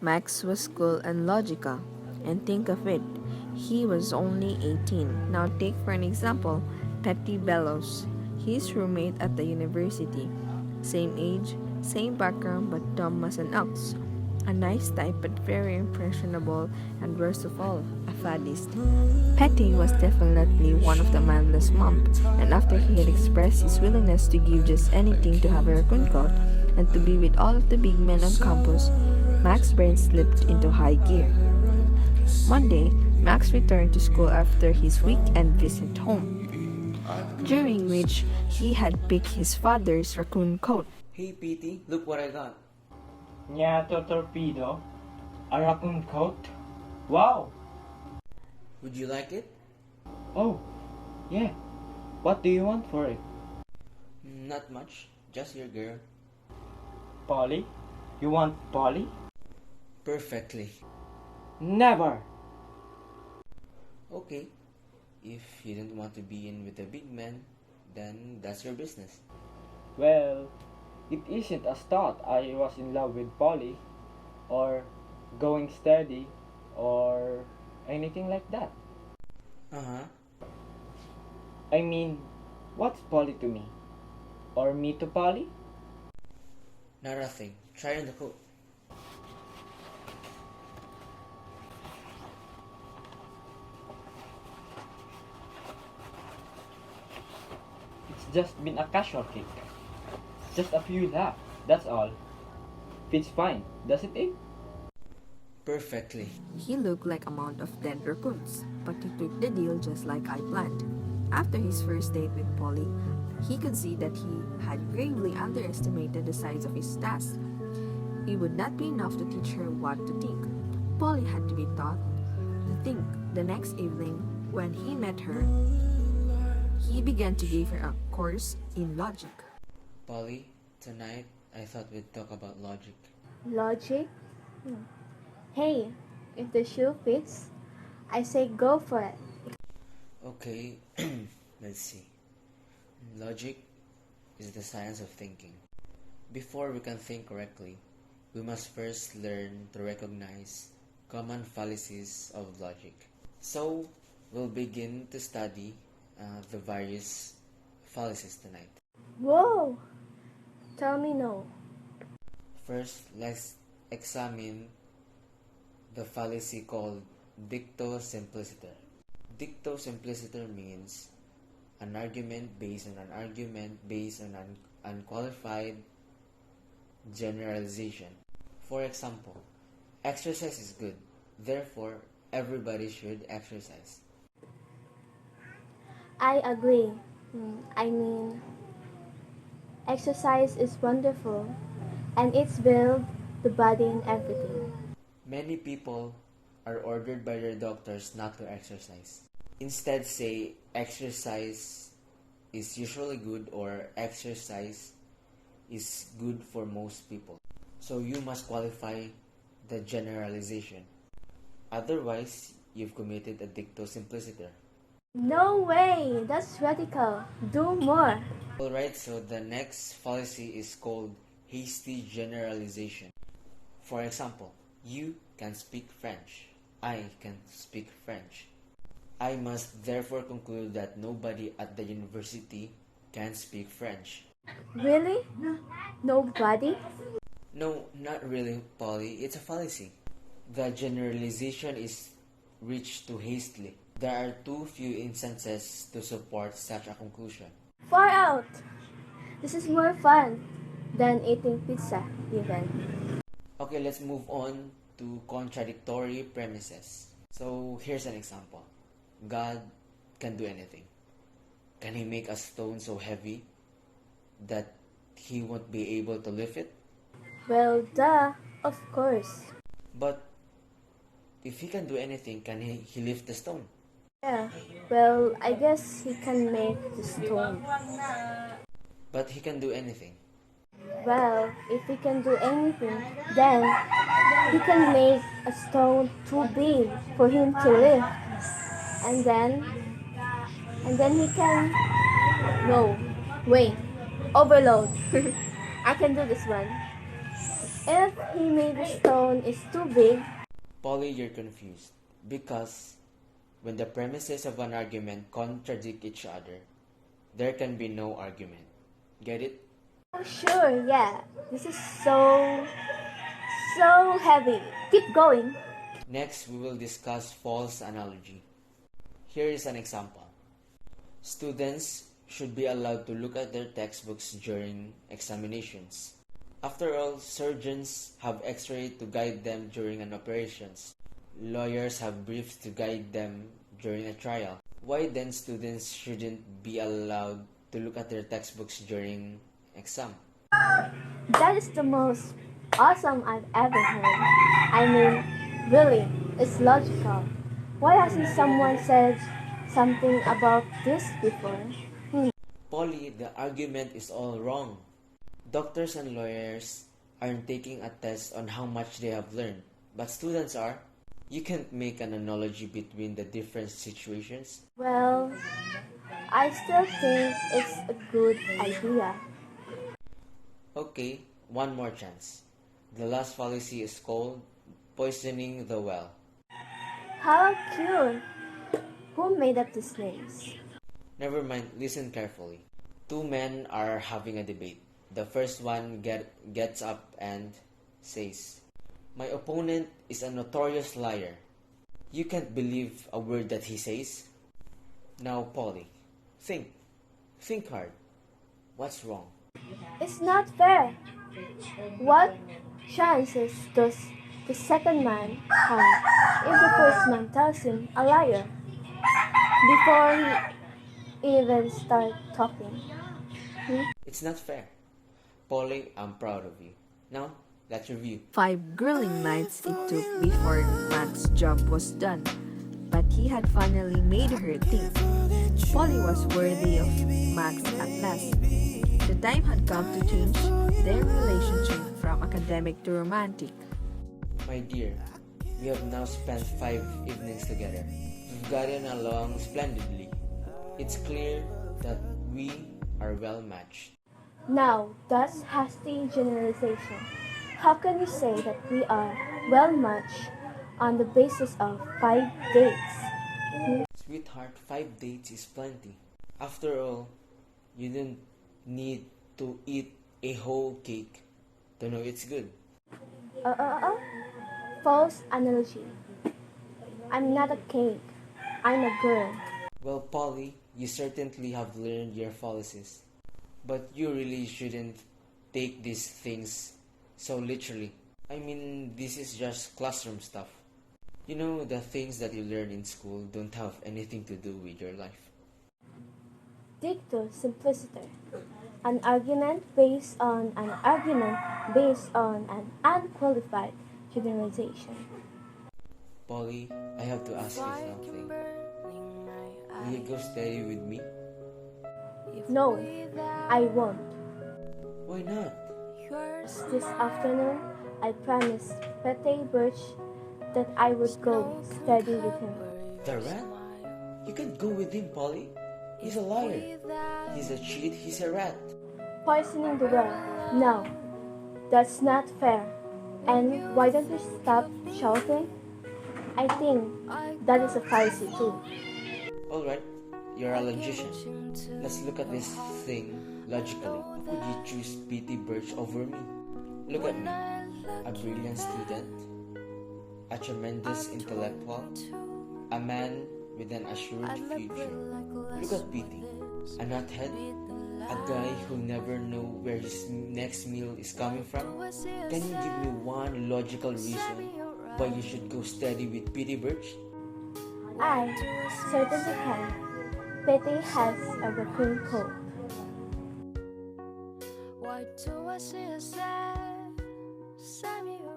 Max was cool and logical. And think of it, he was only 18. Now take for an example, Petty Bellows, his roommate at the university. Same age, same background, but dumb as an ox. A nice type but very impressionable and worst of all, a faddist. Petty was definitely one of the mindless mob, and after he had expressed his willingness to give just anything to have a raccoon coat and to be with all of the big men on campus, Max's brain slipped into high gear. One day, Max returned to school after his weekend visit home, during which he had picked his father's raccoon coat. Hey Petey, look what I got. Nyato torpedo? A raccoon coat? Wow! Would you like it? Oh, yeah. What do you want for it? Not much, just your girl. Polly? You want Polly? Perfectly. Never! Okay, if you don't want to be in with a big man, then that's your business. Well, it isn't as thought I was in love with Polly, or going steady, or anything like that. Uh-huh. I mean, what's Polly to me? Or me to Polly? Not a thing. Try on the coat. It's just been a casual kick. Just a few laps, that's all. Fits fine, doesn't it? Perfectly. He looked like a mound of dead raccoons, but he took the deal just like I planned. After his first date with Polly, he could see that he had gravely underestimated the size of his task. It would not be enough to teach her what to think. Polly had to be taught to think. The next evening, when he met her, he began to give her a course in logic. Polly, tonight I thought we'd talk about logic. Logic? Hey, if the shoe fits, I say go for it. Okay, let's see. Logic is the science of thinking. Before we can think correctly, we must first learn to recognize common fallacies of logic. So, we'll begin to study the various fallacies tonight. Whoa! Tell me no. First, let's examine the fallacy called dicto simpliciter. Dicto simpliciter means an argument based on an unqualified generalization. For example, exercise is good, therefore everybody should exercise. I agree. I mean, exercise is wonderful and it's build the body and everything. Many people are ordered by their doctors not to exercise. Instead say exercise is usually good or exercise is good for most people. So you must qualify the generalization. Otherwise, you've committed a dicto simpliciter. No way! That's radical. Do more. Alright, so the next fallacy is called hasty generalization. For example, you can speak French. I can speak French. I must therefore conclude that nobody at the university can speak French. Really? Nobody? No, not really, Polly. It's a fallacy. The generalization is reached too hastily. There are too few instances to support such a conclusion. Far out! This is more fun than eating pizza, even. Okay, let's move on to contradictory premises. So, here's an example. God can do anything. Can He make a stone so heavy that He won't be able to lift it? Well, duh, of course. But if He can do anything, can He lift the stone? Yeah, well, I guess he can make the stone. But He can do anything. Well, if he can do anything, then he can make a stone too big for him to lift. And then he can... No, wait, overload. I can do this one. If he made the stone is too big, Polly, you're confused. Because when the premises of an argument contradict each other, there can be no argument. Get it? oh sure, yeah. This is so heavy. Keep going. Next, we will discuss false analogy. Here is an example. Students should be allowed to look at their textbooks during examinations. After all, surgeons have x-ray to guide them during an operations. Lawyers have briefs to guide them during a trial. Why then students shouldn't be allowed to look at their textbooks during exam? That is the most awesome I've ever heard. I mean, really, it's logical. Why hasn't someone said something about this before? Polly, the argument is all wrong. Doctors and lawyers aren't taking a test on how much they have learned, but students are. You can't make an analogy between the different situations. Well, I still think it's a good idea. Okay, one more chance. The last fallacy is called poisoning the well. How cute! Who made up these names? Never mind, listen carefully. Two men are having a debate. The first one gets up and says, "My opponent is a notorious liar. You can't believe a word that he says." Now, Polly, think. Think hard. What's wrong? It's not fair. What chances does the second man have if the first man tells him a liar before he even starts talking? It's not fair. Polly, I'm proud of you. Now, let's review. 5 grueling nights it took before Matt's job was done, but he had finally made her think. Polly was worthy of Max at last. The time had come to change their relationship from academic to romantic. My dear, we have now spent 5 evenings together. We've gotten along splendidly. It's clear that we are well matched. Now, that's hasty generalization. How can you say that we are well matched on the basis of 5 dates? Sweetheart, 5 dates is plenty. After all, you don't need to eat a whole cake to know it's good. Uh, uh, uh. False analogy. I'm not a cake. I'm a girl. Well, Polly, you certainly have learned your fallacies. But you really shouldn't take these things so literally. I mean, this is just classroom stuff. You know, the things that you learn in school don't have anything to do with your life. Dicto simpliciter. An argument based on an argument based on an unqualified generalization. Polly, I have to ask you something. Will you go steady with me? No, I won't. Why not? This afternoon, I promised Pete Birch that I would go steady with him. The rat? You can't go with him, Polly. He's a liar. He's a cheat. He's a rat. Poisoning the well. No, that's not fair. And why don't you stop shouting? I think that is a fallacy too. Alright, you're a logician. Let's look at this thing logically. How could you choose P.T. Birch over me? Look at me. A brilliant student. A tremendous intellectual. A man with an assured future. Look at P.T. A nuthead. A guy who'll never know where his next meal is coming from. Can you give me one logical reason why you should go steady with P.T. Birch? I certainly can. Pete has a raccoon coat. Why do I see a sad Samuel?